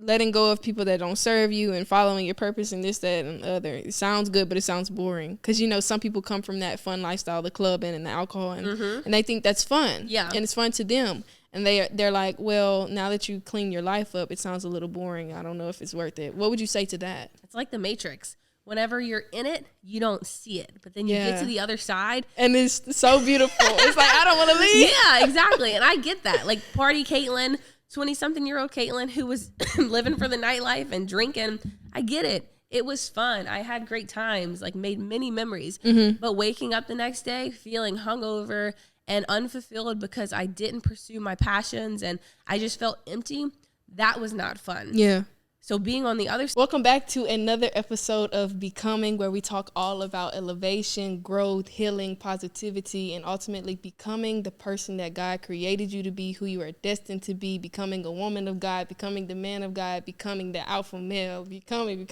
letting go of people that don't serve you and following your purpose and this, that, and the other. It sounds good, but it sounds boring. Because, some people come from that fun lifestyle, the clubbing and the alcohol, and they think that's fun. Yeah. And it's fun to them. And they're like, well, now that you clean your life up, it sounds a little boring. I don't know if it's worth it. What would you say to that? It's like the Matrix. Whenever you're in it, you don't see it. But then you get to the other side. And it's so beautiful. It's like, I don't want to leave. Yeah, exactly. And I get that. Like party Katelyn, 20-something-year-old Katelyn who was living for the nightlife and drinking. I get it. It was fun. I had great times, like made many memories. But waking up the next day feeling hungover and unfulfilled because I didn't pursue my passions and I just felt empty, that was not fun. Yeah. So being on the other side. Welcome back to another episode of Becoming, where we talk all about elevation, growth, healing, positivity, and ultimately becoming the person that God created you to be, who you are destined to be, becoming a woman of God, becoming the man of God, becoming the alpha male, becoming.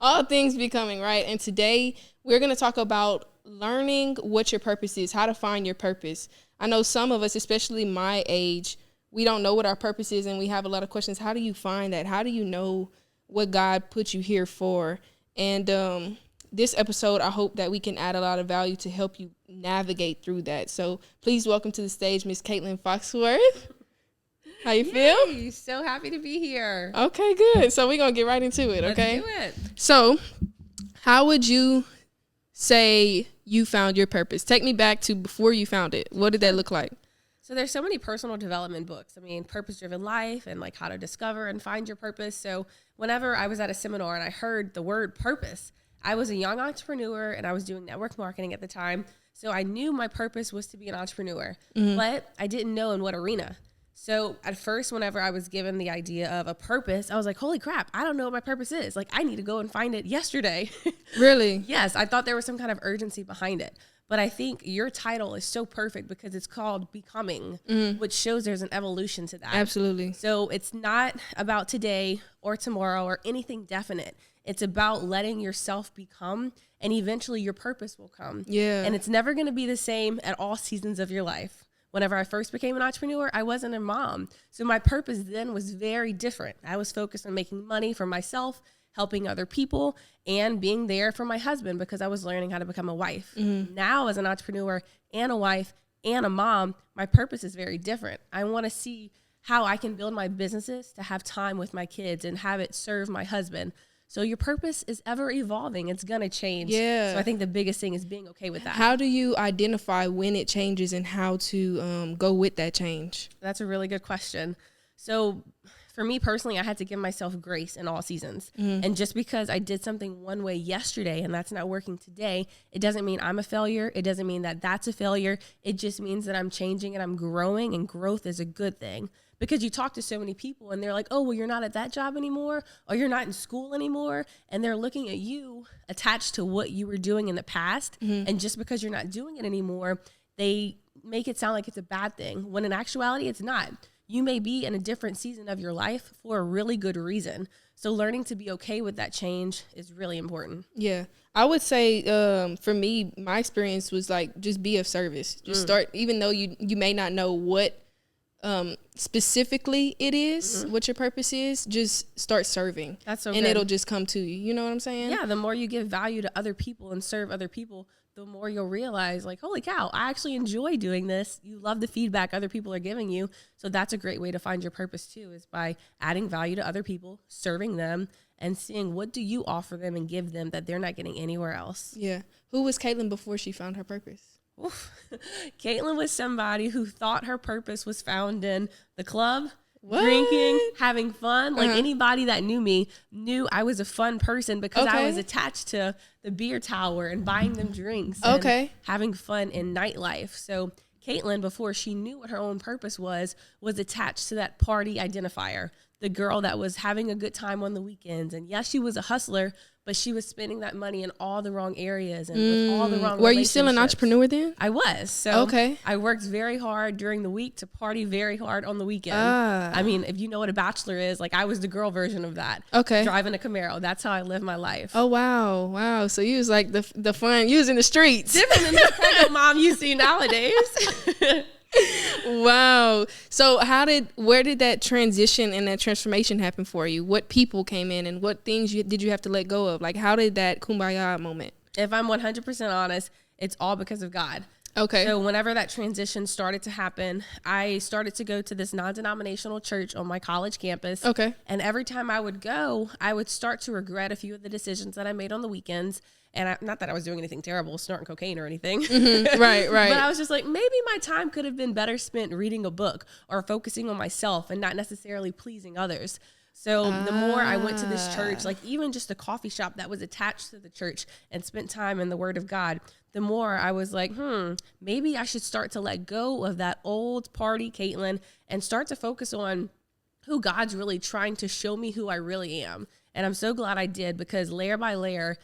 All things becoming, right? And today we're going to talk about learning what your purpose is, how to find your purpose. I know some of us, especially my age, we don't know what our purpose is, and we have a lot of questions. How do you find that? How do you know what God put you here for? And this episode, I hope that we can add a lot of value to help you navigate through that. So please welcome to the stage, Miss Katelyn Foxworth. How you feel? Yay, so happy to be here. Okay, good. So we're going to get right into it, okay? Let's do it. So how would you say you found your purpose? Take me back to before you found it. What did that look like? So there's so many personal development books. I mean, Purpose-Driven Life and like how to discover and find your purpose. So whenever I was at a seminar and I heard the word purpose, I was a young entrepreneur and I was doing network marketing at the time. So I knew my purpose was to be an entrepreneur, but I didn't know in what arena. So at first, whenever I was given the idea of a purpose, I was like, holy crap, I don't know what my purpose is. Like, I need to go and find it yesterday. Really? Yes, I thought there was some kind of urgency behind it. But I think your title is so perfect because it's called Becoming, which shows there's an evolution to that. Absolutely. So it's not about today or tomorrow or anything definite. It's about letting yourself become, and eventually your purpose will come. Yeah. And it's never going to be the same at all seasons of your life. Whenever I first became an entrepreneur, I wasn't a mom. So my purpose then was very different. I was focused on making money for myself, helping other people, and being there for my husband because I was learning how to become a wife. Now, as an entrepreneur and a wife and a mom, my purpose is very different. I want to see how I can build my businesses to have time with my kids and have it serve my husband. So your purpose is ever evolving. It's going to change. Yeah. So I think the biggest thing is being okay with that. How do you identify when it changes and how to go with that change? That's a really good question. So for me personally, I had to give myself grace in all seasons. And just because I did something one way yesterday and that's not working today, it doesn't mean I'm a failure. It doesn't mean that that's a failure. It just means that I'm changing and I'm growing, and growth is a good thing. Because you talk to so many people and they're like, oh, well, you're not at that job anymore, or you're not in school anymore. And they're looking at you attached to what you were doing in the past. And just because you're not doing it anymore, they make it sound like it's a bad thing, when in actuality, it's not. You may be in a different season of your life for a really good reason. So learning to be okay with that change is really important. Yeah. I would say for me, my experience was like, just be of service. Just start, even though you may not know what specifically it is, what your purpose is, just start serving. That's so and good. It'll just come to you. You know what I'm saying? Yeah, the more you give value to other people and serve other people, the more you'll realize, like, holy cow, I actually enjoy doing this. You love the feedback other people are giving you. So that's a great way to find your purpose too, is by adding value to other people, serving them, and seeing what do you offer them and give them that they're not getting anywhere else. Yeah. Who was Katelyn before she found her purpose? Oof. Katelyn was somebody who thought her purpose was found in the club, drinking, having fun. Like anybody that knew me knew I was a fun person because I was attached to the beer tower and buying them drinks and having fun in nightlife. So Katelyn, before she knew what her own purpose was attached to that party identifier, the girl that was having a good time on the weekends. And yes, she was a hustler, but she was spending that money in all the wrong areas and with all the wrong Were you still an entrepreneur then? I was. So I worked very hard during the week to party very hard on the weekend. I mean, if you know what a bachelor is, like I was the girl version of that. Driving a Camaro. That's how I live my life. Oh, wow. Wow. So you was like the fun, you was in the streets. Different than the pregnant mom you see nowadays. Wow. So where did that transition and that transformation happen for you? What people came in and what things did you have to let go of? Like, how did that kumbaya moment? If I'm 100% honest, it's all because of God. Okay. So whenever that transition started to happen, I started to go to this non-denominational church on my college campus. Okay. And every time I would go, I would start to regret a few of the decisions that I made on the weekends. And not that I was doing anything terrible, snorting cocaine or anything. Mm-hmm. Right. But I was just like, maybe my time could have been better spent reading a book or focusing on myself and not necessarily pleasing others. So the more I went to this church, like even just a coffee shop that was attached to the church and spent time in the Word of God, the more I was like, maybe I should start to let go of that old party Katelyn and start to focus on who God's really trying to show me who I really am. And I'm so glad I did, because layer by layer,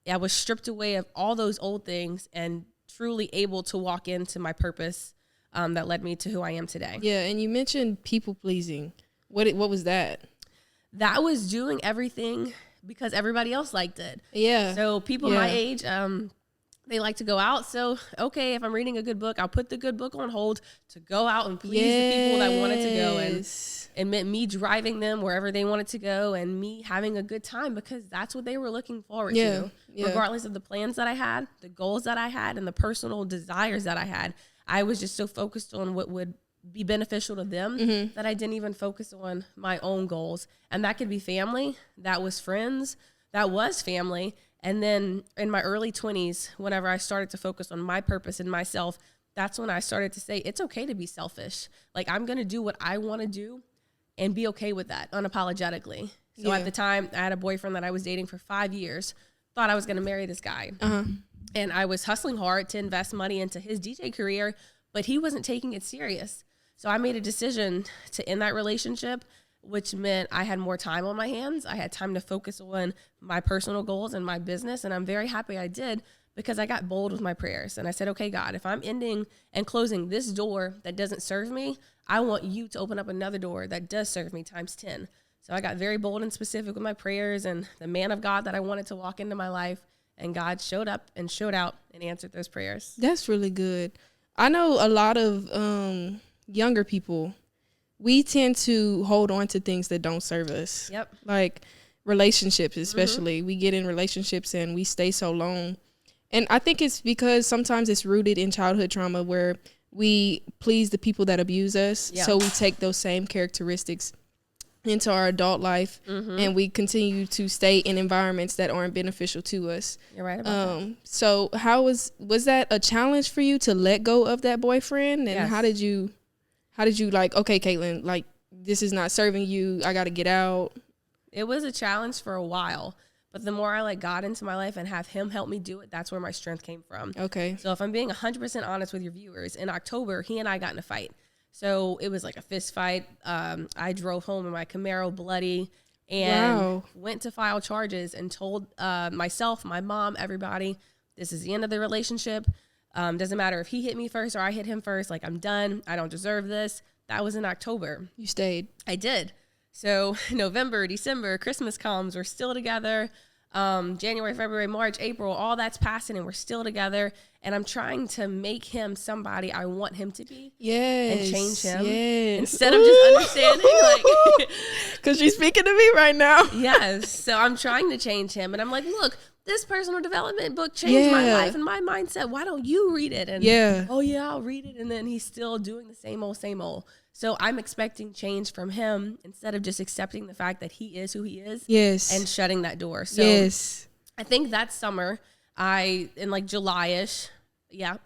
I was stripped away of all those old things and truly able to walk into my purpose that led me to who I am today. Yeah, and you mentioned people pleasing. What was that? That was doing everything because everybody else liked it. Yeah. So people my age, they like to go out. So, okay, if I'm reading a good book, I'll put the good book on hold to go out and please the people that wanted to go. And it meant me driving them wherever they wanted to go and me having a good time, because that's what they were looking forward to. Regardless of the plans that I had, the goals that I had, and the personal desires that I had. I was just so focused on what would be beneficial to them that I didn't even focus on my own goals. And that could be family, that was friends, that was family. And then in my early 20s, whenever I started to focus on my purpose and myself, that's when I started to say, it's okay to be selfish. Like, I'm going to do what I want to do and be okay with that unapologetically. So at the time, I had a boyfriend that I was dating for 5 years, thought I was going to marry this guy. And I was hustling hard to invest money into his DJ career, but he wasn't taking it serious. So I made a decision to end that relationship, which meant I had more time on my hands. I had time to focus on my personal goals and my business. And I'm very happy I did, because I got bold with my prayers. And I said, okay, God, if I'm ending and closing this door that doesn't serve me, I want you to open up another door that does serve me times 10. So I got very bold and specific with my prayers and the man of God that I wanted to walk into my life. And God showed up and showed out and answered those prayers. That's really good. I know a lot of younger people, we tend to hold on to things that don't serve us. Yep. Like relationships, especially. We get in relationships and we stay so long. And I think it's because sometimes it's rooted in childhood trauma where we please the people that abuse us. Yeah. So we take those same characteristics into our adult life and we continue to stay in environments that aren't beneficial to us. You're right about that. So how was that a challenge for you to let go of that boyfriend? And how did you like, okay, Katelyn, like, this is not serving you, I got to get out? It was a challenge for a while, but the more I let God into my life and have him help me do it, that's where my strength came from. Okay. So if I'm being 100% honest with your viewers, in October, he and I got in a fight. So it was like a fist fight. I drove home in my Camaro bloody and went to file charges and told myself, my mom, everybody, this is the end of the relationship. Doesn't matter if he hit me first or I hit him first. Like, I'm done. I don't deserve this. That was in October. You stayed. I did. So November, December, Christmas comes. We're still together. January, February, March, April, all that's passing and we're still together. And I'm trying to make him somebody I want him to be. Yes. And change him. Yes. Instead of just understanding, like. Because she's speaking to me right now. Yes. So I'm trying to change him. And I'm like, look, this personal development book changed my life and my mindset. Why don't you read it? And oh yeah, I'll read it. And then he's still doing the same old, same old. So I'm expecting change from him instead of just accepting the fact that he is who he is. Yes. And shutting that door. So I think that summer, in like July-ish,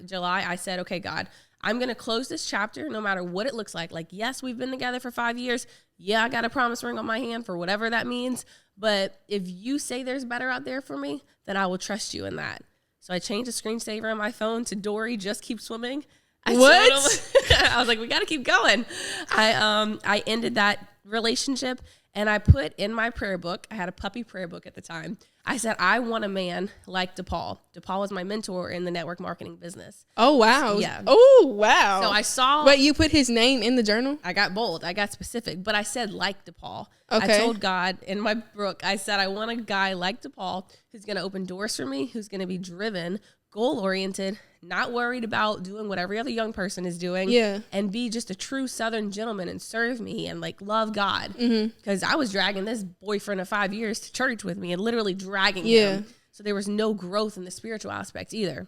July, I said, okay, God, I'm going to close this chapter no matter what it looks like. Like, yes, we've been together for 5 years. Yeah, I got a promise ring on my hand for whatever that means. But if you say there's better out there for me, then I will trust you in that. So I changed the screensaver on my phone to Dory, just keep swimming. I was like, we got to keep going. I ended that relationship and I put in my prayer book, I had a puppy prayer book at the time. I said, I want a man like DePaul. DePaul was my mentor in the network marketing business. Oh, wow. Yeah. Oh, wow. So I saw. Wait, you put his name in the journal? I got bold. I got specific. But I said like DePaul. Okay. I told God in my book, I said, I want a guy like DePaul who's going to open doors for me, who's going to be driven, goal-oriented, not worried about doing what every other young person is doing. Yeah. And be just a true Southern gentleman and serve me and like love God. Because I was dragging this boyfriend of 5 years to church with me and literally dragging him. So there was no growth in the spiritual aspect either.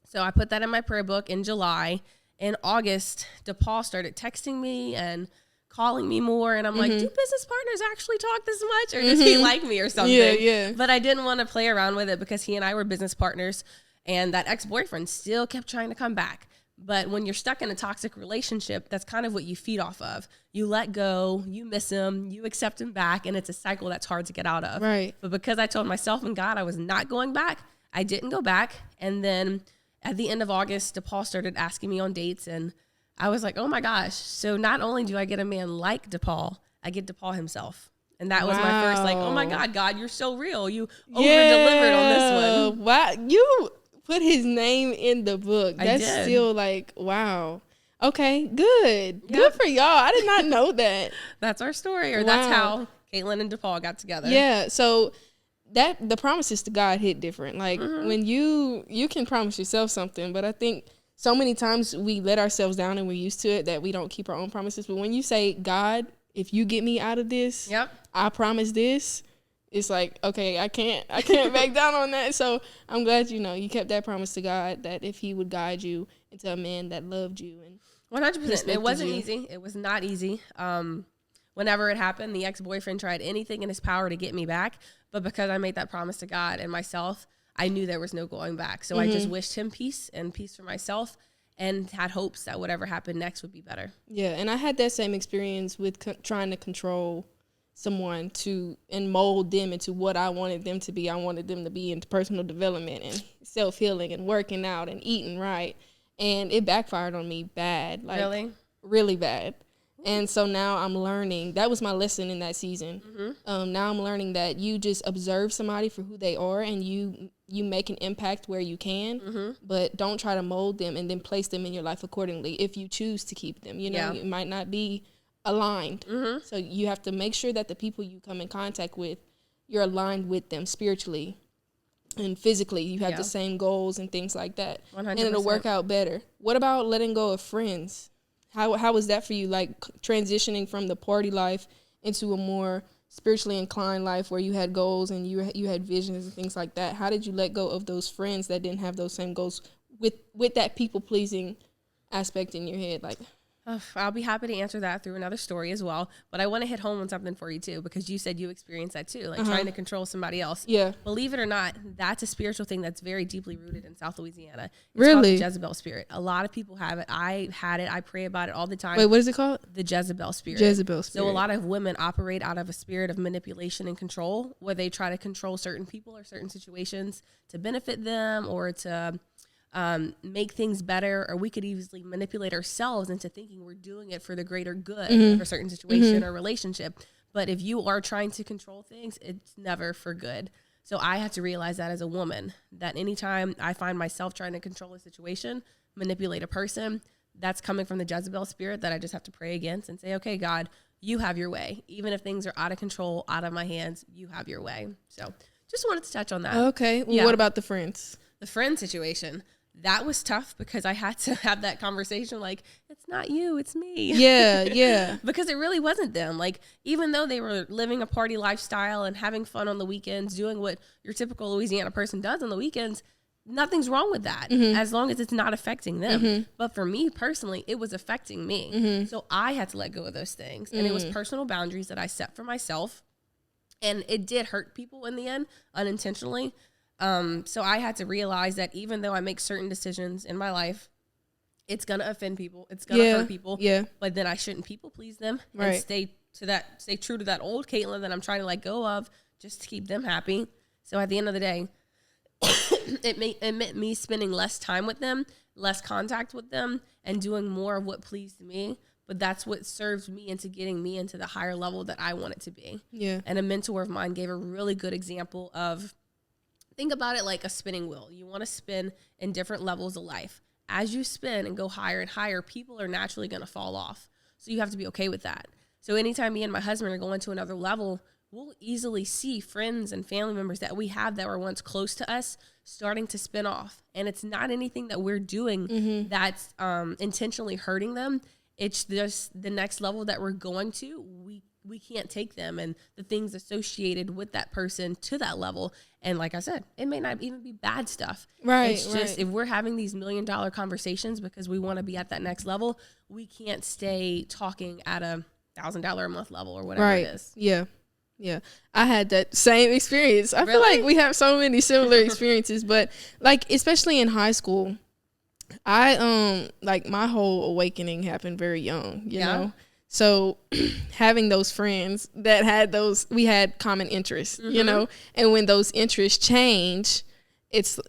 So I put that in my prayer book in July. In August, DePaul started texting me and calling me more. And I'm like, do business partners actually talk this much? Or does he like me or something? Yeah. But I didn't want to play around with it because he and I were business partners. And that ex-boyfriend still kept trying to come back. But when you're stuck in a toxic relationship, that's kind of what you feed off of. You let go, you miss him, you accept him back, and it's a cycle that's hard to get out of. Right. But because I told myself and God I was not going back, I didn't go back. And then at the end of August, DePaul started asking me on dates, and I was like, oh my gosh. So not only do I get a man like DePaul, I get DePaul himself. And that was my first like, oh my God, you're so real. You over-delivered on this one. Wow. You put his name in the book. That's still like, wow. Okay, good. Yep. Good for y'all. I did not know that. That's our story, or that's how Katelyn and DePaul got together. Yeah, so that the promises to God hit different. Like when you can promise yourself something, but I think so many times we let ourselves down and we're used to it that we don't keep our own promises. But when you say, God, if you get me out of this, I promise this. It's like, okay, I can't back down on that. So I'm glad, you kept that promise to God that if he would guide you into a man that loved you. And 100%. It wasn't easy. It was not easy. Whenever it happened, the ex-boyfriend tried anything in his power to get me back. But because I made that promise to God and myself, I knew there was no going back. So I just wished him peace and peace for myself and had hopes that whatever happened next would be better. Yeah, and I had that same experience with trying to control someone and mold them into what I wanted them to be. I wanted them to be into personal development and self-healing and working out and eating right. And it backfired on me bad. Like, really bad. And so now I'm learning. That was my lesson in that season. Now I'm learning that you just observe somebody for who they are and you make an impact where you can, but don't try to mold them and then place them in your life accordingly if you choose to keep them. It might not be aligned. So you have to make sure that the people you come in contact with, you're aligned with them spiritually and physically. You have the same goals and things like that. 100%. And it'll work out better. What about letting go of friends? How was that for you, like transitioning from the party life into a more spiritually inclined life where you had goals and you had visions and things like that? How did you let go of those friends that didn't have those same goals with that people-pleasing aspect in your head? Like, I'll be happy to answer that through another story as well. But I want to hit home on something for you, too, because you said you experienced that, too, like trying to control somebody else. Yeah. Believe it or not, that's a spiritual thing that's very deeply rooted in South Louisiana. It's really? called the Jezebel spirit. A lot of people have it. I had it. I pray about it all the time. Wait, what is it called? The Jezebel spirit. Jezebel spirit. So a lot of women operate out of a spirit of manipulation and control where they try to control certain people or certain situations to benefit them or to make things better, or we could easily manipulate ourselves into thinking we're doing it for the greater good of a certain situation or relationship. But if you are trying to control things, it's never for good. So I had to realize that as a woman, that anytime I find myself trying to control a situation, manipulate a person, that's coming from the Jezebel spirit that I just have to pray against and say, okay, God, you have your way. Even if things are out of control, out of my hands, you have your way. So just wanted to touch on that. Okay. Well, what about the friends? The friend situation. That was tough because I had to have that conversation like, it's not you, it's me. Yeah. Because it really wasn't them. Like, even though they were living a party lifestyle and having fun on the weekends, doing what your typical Louisiana person does on the weekends, nothing's wrong with that as long as it's not affecting them. But for me personally, it was affecting me. So I had to let go of those things. And it was personal boundaries that I set for myself. And it did hurt people in the end, unintentionally. So I had to realize that even though I make certain decisions in my life, it's going to offend people. It's going to hurt people. Yeah. But then I shouldn't people please them and stay true to that old Katelyn that I'm trying to let go of just to keep them happy. So at the end of the day, it meant me spending less time with them, less contact with them, and doing more of what pleased me. But that's what served me into getting me into the higher level that I want it to be. Yeah. And a mentor of mine gave a really good example of, think about it like a spinning wheel. You want to spin in different levels of life. As you spin and go higher and higher, people are naturally going to fall off. So you have to be okay with that. So anytime me and my husband are going to another level, we'll easily see friends and family members that we have that were once close to us starting to spin off. And it's not anything that we're doing that's intentionally hurting them. It's just the next level that we're going to. We can't take them and the things associated with that person to that level. And like I said, it may not even be bad stuff. Right. It's just if we're having these $1 million conversations because we want to be at that next level, we can't stay talking at a $1,000 a month level or whatever it is. Yeah. Yeah. I had that same experience. I feel like we have so many similar experiences, but like, especially in high school, I, like my whole awakening happened very young, you know? So having those friends that had we had common interests, you know, and when those interests change,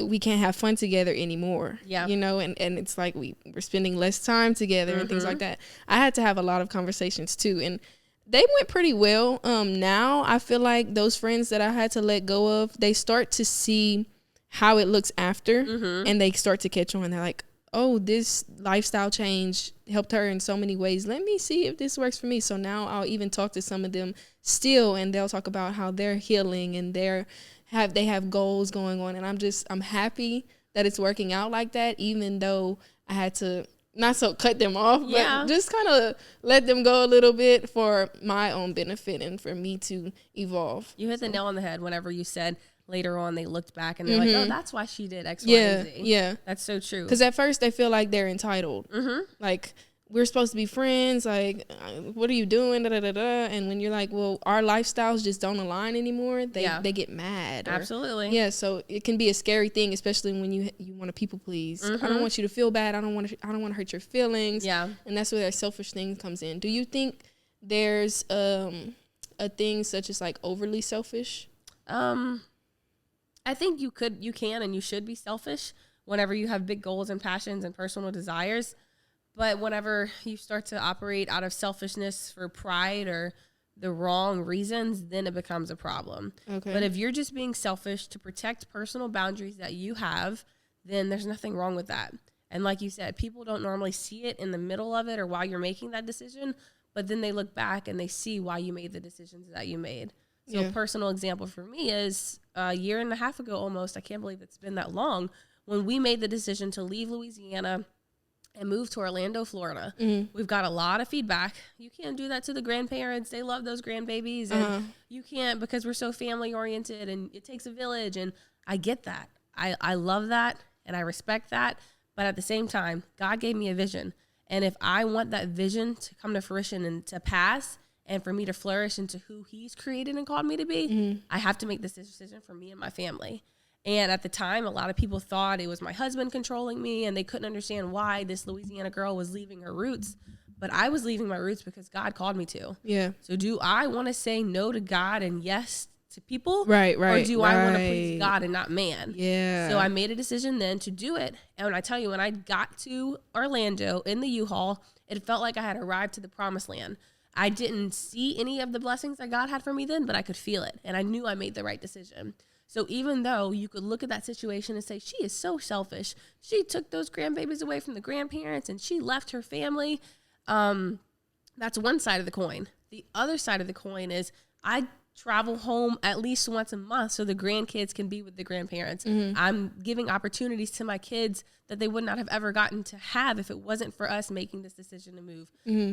we can't have fun together anymore, you know, and it's like we're spending less time together and things like that. I had to have a lot of conversations too. And they went pretty well. Now I feel like those friends that I had to let go of, they start to see how it looks after and they start to catch on. They're like, oh, this lifestyle change helped her in so many ways. Let me see if this works for me. So now I'll even talk to some of them still, and they'll talk about how they're healing and they have goals going on. And I'm happy that it's working out like that, even though I had to not so cut them off, but just kind of let them go a little bit for my own benefit and for me to evolve. You hit the nail on the head whenever you said later on they looked back and they're like, oh, that's why she did X, Y, and Z. Yeah. That's so true. Because at first they feel like they're entitled. Like, we're supposed to be friends. Like, what are you doing? Da, da, da, da. And when you're like, well, our lifestyles just don't align anymore, they get mad. Absolutely. Yeah, so it can be a scary thing, especially when you want to people please. I don't want you to feel bad. I don't want to hurt your feelings. Yeah. And that's where that selfish thing comes in. Do you think there's a thing such as like overly selfish? I think you can and you should be selfish whenever you have big goals and passions and personal desires. But whenever you start to operate out of selfishness for pride or the wrong reasons, then it becomes a problem. Okay. But if you're just being selfish to protect personal boundaries that you have, then there's nothing wrong with that. And like you said, people don't normally see it in the middle of it or while you're making that decision, but then they look back and they see why you made the decisions that you made. So a personal example for me is a year and a half ago almost, I can't believe it's been that long, when we made the decision to leave Louisiana and move to Orlando, Florida. We've got a lot of feedback. You can't do that to the grandparents. They love those grandbabies. And you can't because we're so family oriented and it takes a village. And I get that. I love that and I respect that. But at the same time, God gave me a vision. And if I want that vision to come to fruition and to pass, and for me to flourish into who he's created and called me to be, I have to make this decision for me and my family. And at the time, a lot of people thought it was my husband controlling me, and they couldn't understand why this Louisiana girl was leaving her roots. But I was leaving my roots because God called me to. Yeah. So do I want to say no to God and yes to people? Right. Or do I want to please God and not man? Yeah. So I made a decision then to do it. And when I tell you, when I got to Orlando in the U-Haul, it felt like I had arrived to the promised land. I didn't see any of the blessings that God had for me then, but I could feel it. And I knew I made the right decision. So even though you could look at that situation and say, she is so selfish. She took those grandbabies away from the grandparents and she left her family. That's one side of the coin. The other side of the coin is I travel home at least once a month so the grandkids can be with the grandparents. I'm giving opportunities to my kids that they would not have ever gotten to have if it wasn't for us making this decision to move.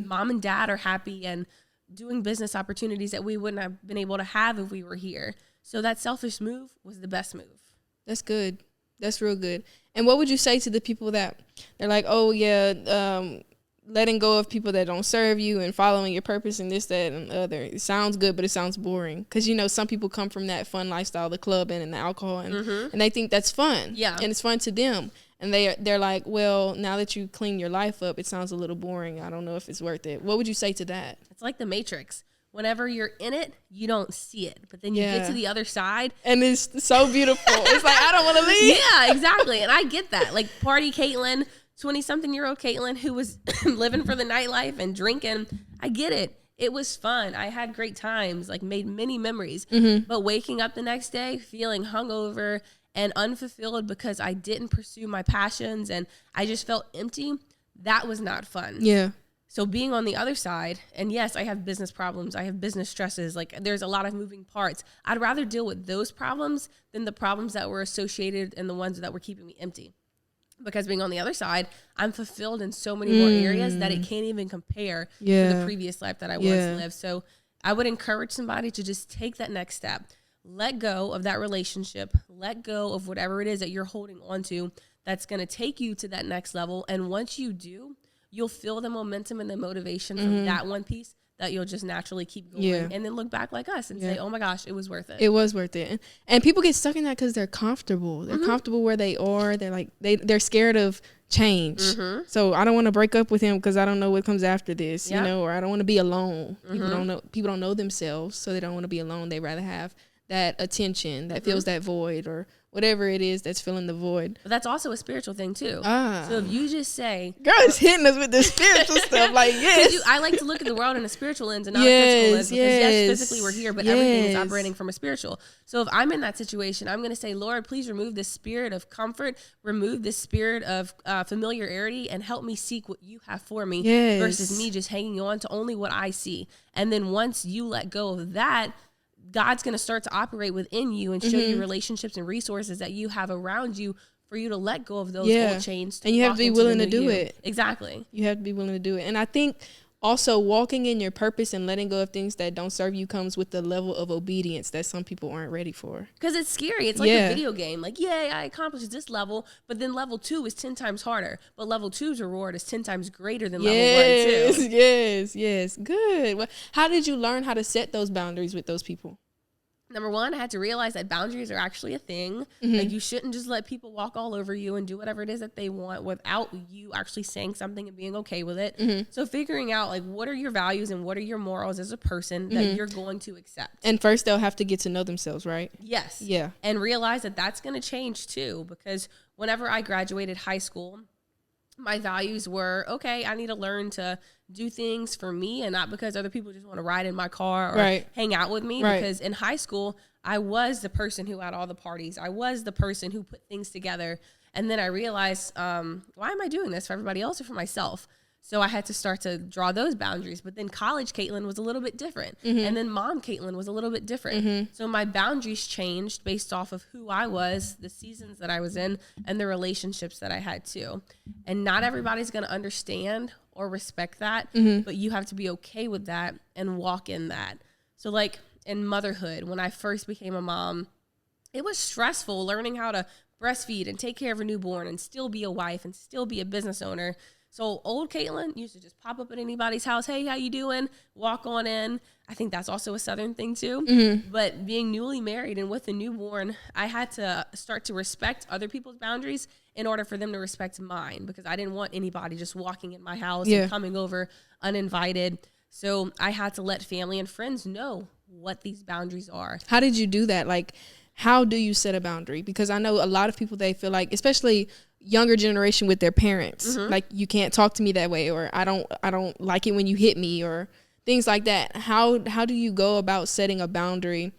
Mom and dad are happy and doing business opportunities that we wouldn't have been able to have if we were here. So that selfish move was the best move. That's good. That's real good. And what would you say to the people that they're like, oh yeah, letting go of people that don't serve you and following your purpose and this, that, and the other. It sounds good, but it sounds boring. Because, you know, some people come from that fun lifestyle, the clubbing and the alcohol, and they think that's fun. Yeah. And it's fun to them. And they're like, well, now that you clean your life up, it sounds a little boring. I don't know if it's worth it. What would you say to that? It's like the Matrix. Whenever you're in it, you don't see it. But then you get to the other side. And it's so beautiful. It's like, I don't want to leave. Yeah, exactly. And I get that. Like, party Katelyn, 20-something-year-old Katelyn, who was living for the nightlife and drinking. I get it. It was fun. I had great times, like made many memories. But waking up the next day feeling hungover and unfulfilled because I didn't pursue my passions and I just felt empty, that was not fun. Yeah. So being on the other side, and yes, I have business problems, I have business stresses, like there's a lot of moving parts. I'd rather deal with those problems than the problems that were associated and the ones that were keeping me empty. Because being on the other side, I'm fulfilled in so many more areas that it can't even compare to the previous life that I once lived. So I would encourage somebody to just take that next step. Let go of that relationship. Let go of whatever it is that you're holding on to that's going to take you to that next level. And once you do, you'll feel the momentum and the motivation from that one piece that you'll just naturally keep going and then look back like us and say, oh my gosh, it was worth it. It was worth it. And people get stuck in that because they're comfortable. They're comfortable where they are. They're like, they're scared of change. So I don't want to break up with him because I don't know what comes after this, you know, or I don't want to be alone. People don't know themselves, so they don't want to be alone. They rather have that attention that fills that void, or whatever it is that's filling the void. But that's also a spiritual thing too. So if you just say, girl is hitting us with the spiritual stuff, like, yes. I like to look at the world in a spiritual lens and not a physical lens, because yes, physically we're here, but everything is operating from a spiritual. So if I'm in that situation, I'm going to say, Lord, please remove this spirit of comfort, remove this spirit of familiarity, and help me seek what you have for me versus me just hanging on to only what I see. And then once you let go of that, God's going to start to operate within you and show you relationships and resources that you have around you for you to let go of those old chains. And you have to be willing to do it. Exactly. You have to be willing to do it. And I think also walking in your purpose and letting go of things that don't serve you comes with the level of obedience that some people aren't ready for. Because it's scary. It's like a video game. Like, yay, I accomplished this level, but then level 2 is 10 times harder. But level 2's reward is 10 times greater than level 1 too. Yes. Good. Well, how did you learn how to set those boundaries with those people? Number one, I had to realize that boundaries are actually a thing. Like, you shouldn't just let people walk all over you and do whatever it is that they want without you actually saying something and being okay with it. So figuring out, like, what are your values and what are your morals as a person that you're going to accept. And first they'll have to get to know themselves, right? Yes. Yeah. And realize that that's going to change too, because whenever I graduated high school, my values were, okay, I need to learn to do things for me and not because other people just want to ride in my car or hang out with me. Because in high school, I was the person who had all the parties. I was the person who put things together. And then I realized, why am I doing this, for everybody else or for myself? So I had to start to draw those boundaries. But then college Katelyn was a little bit different. And then mom Katelyn was a little bit different. So my boundaries changed based off of who I was, the seasons that I was in, and the relationships that I had too. And not everybody's going to understand or respect that, but you have to be okay with that and walk in that. So like in motherhood, when I first became a mom, it was stressful learning how to breastfeed and take care of a newborn and still be a wife and still be a business owner. So old Katelyn used to just pop up at anybody's house. Hey, how you doing? Walk on in. I think that's also a Southern thing too. But being newly married and with a newborn, I had to start to respect other people's boundaries in order for them to respect mine, because I didn't want anybody just walking in my house and coming over uninvited. So I had to let family and friends know what these boundaries are. How did you do that? Like, how do you set a boundary? Because I know a lot of people, they feel like, especially younger generation with their parents, like, you can't talk to me that way, or I don't like it when you hit me, or things like that. How do you go about setting a boundary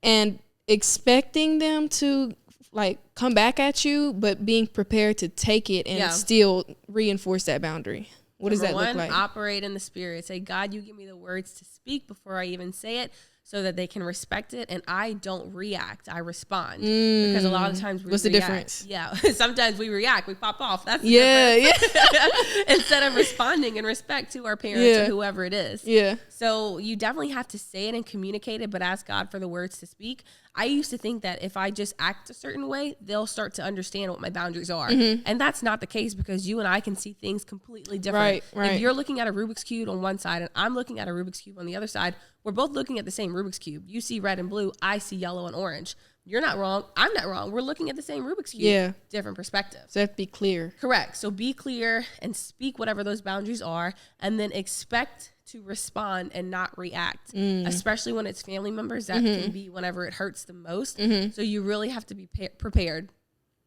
and expecting them to like come back at you, but being prepared to take it and still reinforce that boundary? What does that look like? Operate in the spirit. Say, God, you give me the words to speak before I even say it, so that they can respect it, and I don't react. I respond. Because a lot of times we What's react. The difference? Yeah. Sometimes we react. We pop off. That's the difference. Instead of responding in respect to our parents or whoever it is. Yeah. So you definitely have to say it and communicate it, but ask God for the words to speak. I used to think that if I just act a certain way, they'll start to understand what my boundaries are. And that's not the case, because you and I can see things completely different. Right. If you're looking at a Rubik's Cube on one side and I'm looking at a Rubik's Cube on the other side, we're both looking at the same Rubik's Cube. You see red and blue, I see yellow and orange. You're not wrong. I'm not wrong. We're looking at the same Rubik's Cube. Yeah. Different perspectives. So you have to be clear. Correct. So be clear and speak whatever those boundaries are, and then expect to respond and not react, especially when it's family members. That can be whenever it hurts the most. So you really have to be prepared.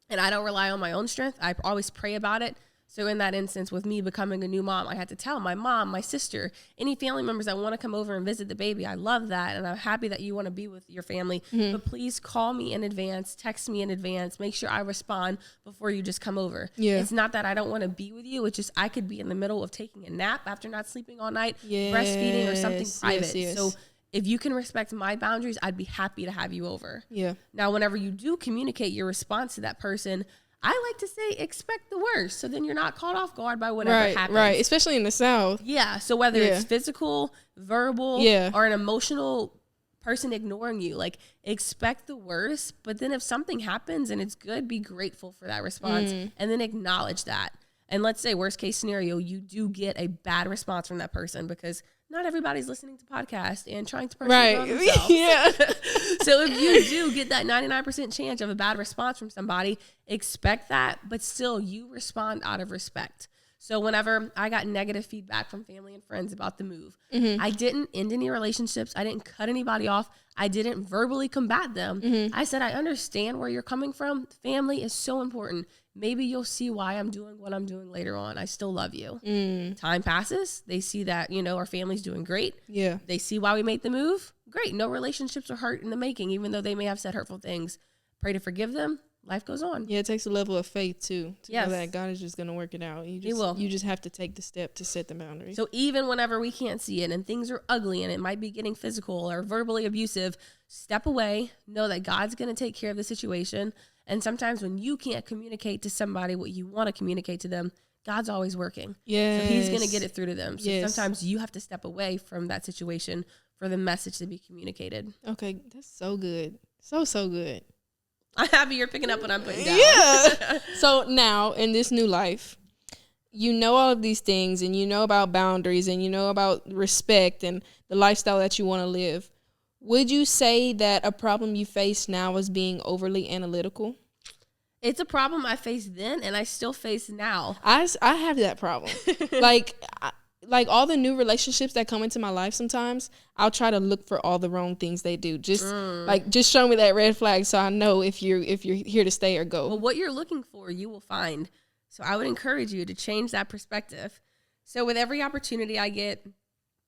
And I don't rely on my own strength. I always pray about it. So in that instance, with me becoming a new mom, I had to tell my mom, my sister, any family members that want to come over and visit the baby. I love that. And I'm happy that you want to be with your family. But please call me in advance, text me in advance, make sure I respond before you just come over. Yeah. It's not that I don't want to be with you. It's just I could be in the middle of taking a nap after not sleeping all night, breastfeeding or something private. Yes. So if you can respect my boundaries, I'd be happy to have you over. Yeah. Now, whenever you do communicate your response to that person, I like to say expect the worst. So then you're not caught off guard by whatever happens. Right, especially in the South. Yeah. So whether it's physical, verbal, or an emotional person ignoring you, like expect the worst. But then if something happens and it's good, be grateful for that response and then acknowledge that. And let's say worst case scenario, you do get a bad response from that person because not everybody's listening to podcasts and trying to personally grow themselves. Yeah. So if you do get that 99% chance of a bad response from somebody, expect that, but still you respond out of respect. So whenever I got negative feedback from family and friends about the move, I didn't end any relationships. I didn't cut anybody off. I didn't verbally combat them. I said, I understand where you're coming from. Family is so important. Maybe you'll see why I'm doing what I'm doing later on. I still love you. Time passes. They see that, our family's doing great. Yeah. They see why we made the move. Great. No relationships are hurt in the making, even though they may have said hurtful things. Pray to forgive them. Life goes on. Yeah, it takes a level of faith, too, to know that God is just going to work it out. He will. You just have to take the step to set the boundaries. So even whenever we can't see it and things are ugly and it might be getting physical or verbally abusive, step away. Know that God's going to take care of the situation. And sometimes when you can't communicate to somebody what you want to communicate to them, God's always working. Yeah. So he's going to get it through to them. So sometimes you have to step away from that situation for the message to be communicated. Okay, that's so good. So good. I'm happy you're picking up what I'm putting down. Yeah. So now in this new life, you know all of these things and you know about boundaries and you know about respect and the lifestyle that you want to live. Would you say that a problem you face now is being overly analytical? It's a problem I faced then and I still face now. I have that problem. Like all the new relationships that come into my life sometimes, I'll try to look for all the wrong things they do. Just show me that red flag so I know if you're here to stay or go. Well, what you're looking for, you will find. So I would encourage you to change that perspective. So with every opportunity I get,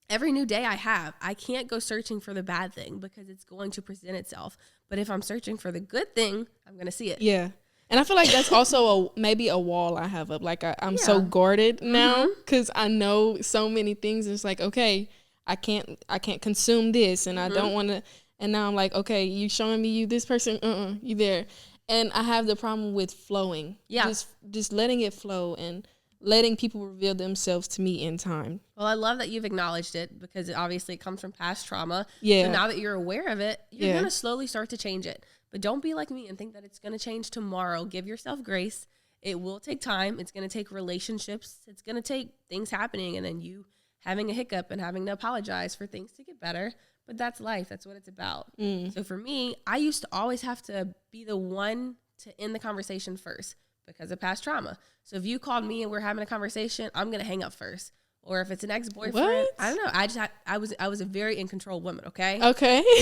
every new day I have, I can't go searching for the bad thing because it's going to present itself. But if I'm searching for the good thing, I'm going to see it. Yeah. And I feel like that's also maybe a wall I have up. Like I'm so guarded now because I know so many things. It's like, okay, I can't consume this and I don't want to. And now I'm like, okay, you showing me this person, you there. And I have the problem with flowing. Yeah. Just letting it flow and letting people reveal themselves to me in time. Well, I love that you've acknowledged it because obviously it comes from past trauma. Yeah. So now that you're aware of it, you're going to slowly start to change it. But don't be like me and think that it's going to change tomorrow. Give yourself grace. It will take time. It's going to take relationships. It's going to take things happening and then you having a hiccup and having to apologize for things to get better. But that's life. That's what it's about. So for me, I used to always have to be the one to end the conversation first because of past trauma. So if you called me and we're having a conversation, I'm going to hang up first. Or if it's an ex-boyfriend, what? I don't know. I was a very in control woman. Okay.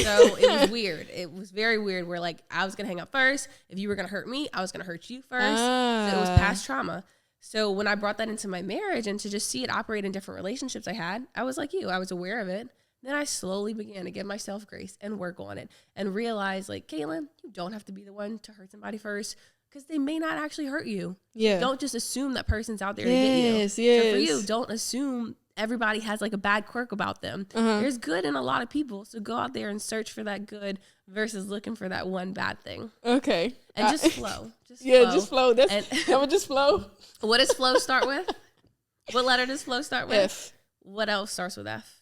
So it was weird. It was very weird. Where like I was gonna hang up first. If you were gonna hurt me, I was gonna hurt you first. So it was past trauma. So when I brought that into my marriage and to just see it operate in different relationships I had, I was like you. I was aware of it. Then I slowly began to give myself grace and work on it and realize like, Katelyn, you don't have to be the one to hurt somebody first. Because they may not actually hurt you. Yeah. Don't just assume that person's out there to get you. Yes. So for you, don't assume everybody has like a bad quirk about them. There's good in a lot of people. So go out there and search for that good versus looking for that one bad thing. Okay. And just flow. Just flow. That would just flow. What does flow start with? What letter does flow start with? F. What else starts with F?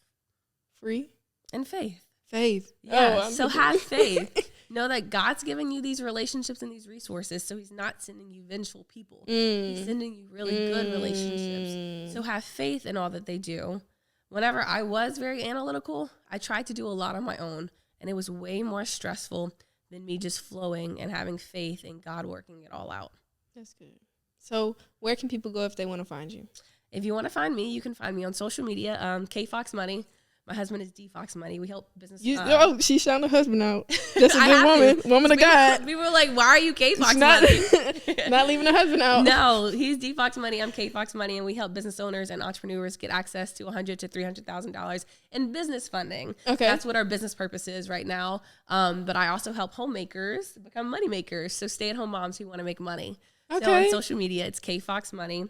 Free. And faith. Faith. Yeah. So have faith. Know that God's giving you these relationships and these resources, so he's not sending you vengeful people. He's sending you really good relationships. So have faith in all that they do. Whenever I was very analytical, I tried to do a lot on my own, and it was way more stressful than me just flowing and having faith in God working it all out. That's good. So where can people go if they want to find you? If you want to find me, you can find me on social media, KFoxMoney. My husband is KFoxMoney. We help business. She found a husband out. That's a good woman of God. We were like, why are you KFoxMoney? Not leaving the husband out. No, he's KFoxMoney. I'm KFoxMoney, and we help business owners and entrepreneurs get access to $100,000 to $300,000 in business funding. Okay, that's what our business purpose is right now. But I also help homemakers become money makers. So stay-at-home moms who want to make money. Okay. So on social media, it's KFoxMoney.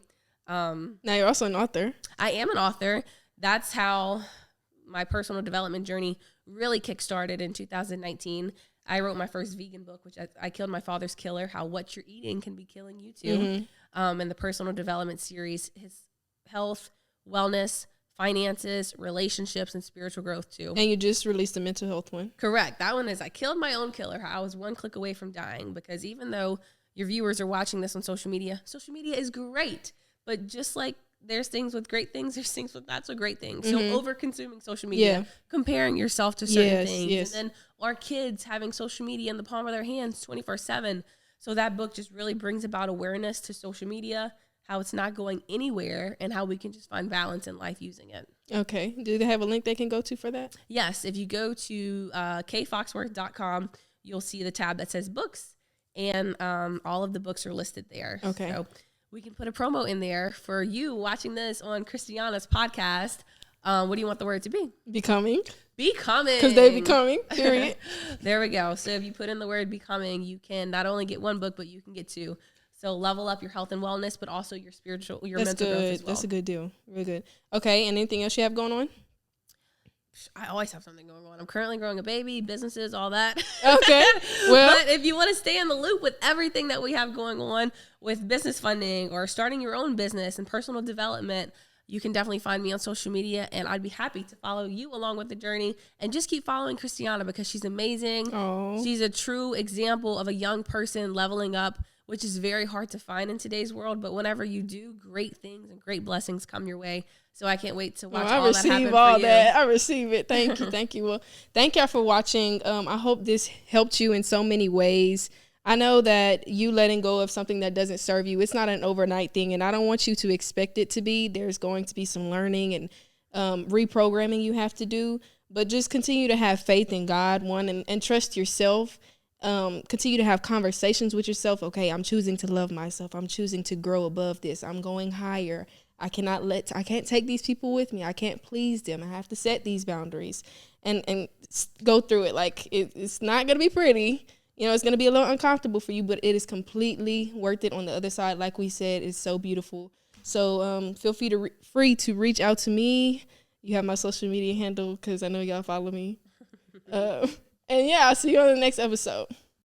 Now you're also an author. I am an author. That's how my personal development journey really kickstarted in 2019. I wrote my first vegan book, which I killed my father's killer, how what you're eating can be killing you too. And the personal development series, his health, wellness, finances, relationships, and spiritual growth too. And you just released the mental health one. Correct. That one is I killed my own killer. I was one click away from dying, because even though your viewers are watching this on social media is great. But just like there's things with great things, there's things with not so great things. So over-consuming social media, comparing yourself to certain things, and then our kids having social media in the palm of their hands 24/7. So that book just really brings about awareness to social media, how it's not going anywhere, and how we can just find balance in life using it. Okay. Do they have a link they can go to for that? Yes. If you go to KFoxworth.com, you'll see the tab that says books, and all of the books are listed there. Okay. So we can put a promo in there for you watching this on Christiana's podcast. What do you want the word to be? Becoming. Because they're becoming, period. There we go. So if you put in the word becoming, you can not only get one book, but you can get two. So level up your health and wellness, but also your mental growth as well. That's a good deal. Real good. Okay, and anything else you have going on? I always have something going on. I'm currently growing a baby, businesses, all that. Okay. Well, but if you want to stay in the loop with everything that we have going on with business funding or starting your own business and personal development, you can definitely find me on social media, and I'd be happy to follow you along with the journey, and just keep following Christiana, because she's amazing. Aww. She's a true example of a young person leveling up, which is very hard to find in today's world. But whenever you do, great things and great blessings come your way. So I can't wait to watch all that happen for you. I receive it. Thank you. Thank you. Well, thank y'all for watching. I hope this helped you in so many ways. I know that you letting go of something that doesn't serve you, it's not an overnight thing, and I don't want you to expect it to be. There's going to be some learning and reprogramming you have to do, but just continue to have faith in God, and trust yourself. Continue to have conversations with yourself. Okay, I'm choosing to love myself. I'm choosing to grow above this. I'm going higher. I can't take these people with me. I can't please them. I have to set these boundaries and go through it. Like it's not going to be pretty. You know, it's going to be a little uncomfortable for you, but it is completely worth it on the other side. Like we said, it's so beautiful. So feel free to reach out to me. You have my social media handle, because I know y'all follow me. And yeah, I'll see you on the next episode.